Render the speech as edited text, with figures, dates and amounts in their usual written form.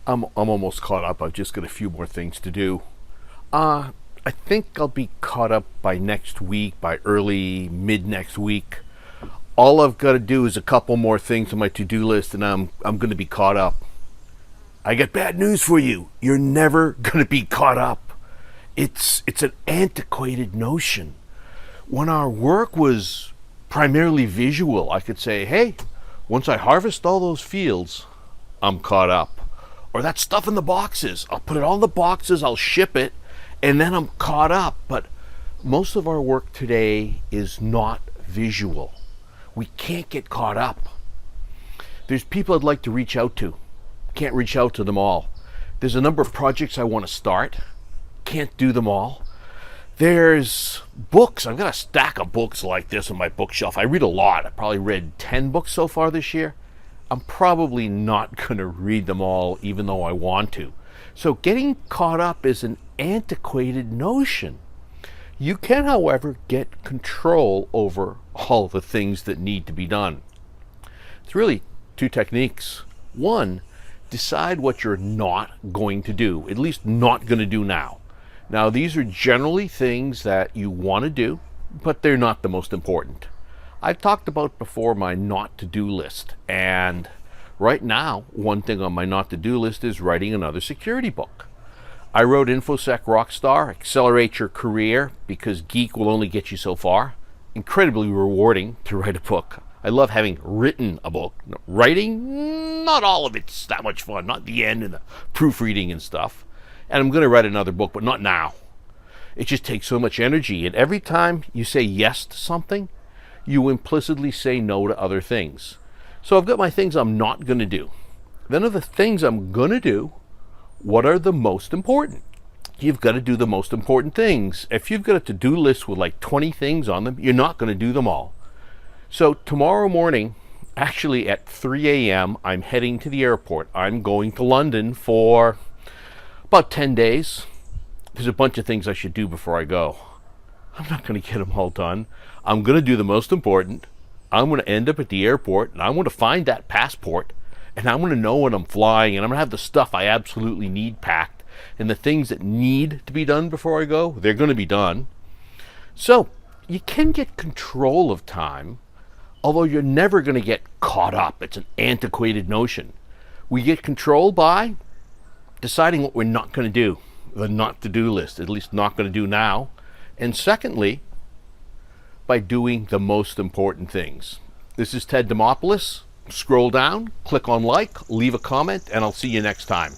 I'm almost caught up. I've just got a few more things to do. I think I'll be caught up by next week, by early mid next week. All I've got to do is a couple more things on my to-do list, and I'm going to be caught up. I got bad news for you. You're never going to be caught up. It's an antiquated notion. When our work was primarily visual, I could say, hey, once I harvest all those fields, I'm caught up. Or that stuff in the boxes, I'll put it all in the boxes, I'll ship it, and then I'm caught up. But most of our work today is not visual. We can't get caught up. There's people I'd like to reach out to. Can't reach out to them all. There's a number of projects I want to start. Can't do them all. There's books. I've got a stack of books like this on my bookshelf. I read a lot. I probably read 10 books so far this year. I'm probably not going to read them all, even though I want to. So getting caught up is an antiquated notion. You can, however, get control over all the things that need to be done. It's really two techniques. One, decide what you're not going to do, at least not going to do now. Now, these are generally things that you want to do, but they're not the most important. I've talked about before my not to-do list, and right now, one thing on my not to-do list is writing another security book. I wrote InfoSec Rockstar, Accelerate Your Career, because geek will only get you so far. Incredibly rewarding to write a book. I love having written a book. Writing, not all of it's that much fun, not the end and the proofreading and stuff. And I'm going to write another book, but not now. It just takes so much energy, and every time you say yes to something, you implicitly say no to other things. So I've got my things I'm not going to do. Then of the things I'm going to do, what are the most important? You've got to do the most important things. If you've got a to-do list with like 20 things on them, you're not going to do them all. So tomorrow morning, actually at 3 a.m., I'm heading to the airport. I'm going to London for about 10 days. There's a bunch of things I should do before I go. I'm not going to get them all done. I'm going to do the most important. I'm going to end up at the airport, and I'm going to find that passport, and I'm going to know when I'm flying, and I'm going to have the stuff I absolutely need packed, and the things that need to be done before I go, they're going to be done. So you can get control of time, although you're never going to get caught up. It's an antiquated notion. We get control by deciding what we're not going to do, the not to-do list, at least not going to do now. And secondly, by doing the most important things. This is Ted Demopoulos. Scroll down, click on like, leave a comment, and I'll see you next time.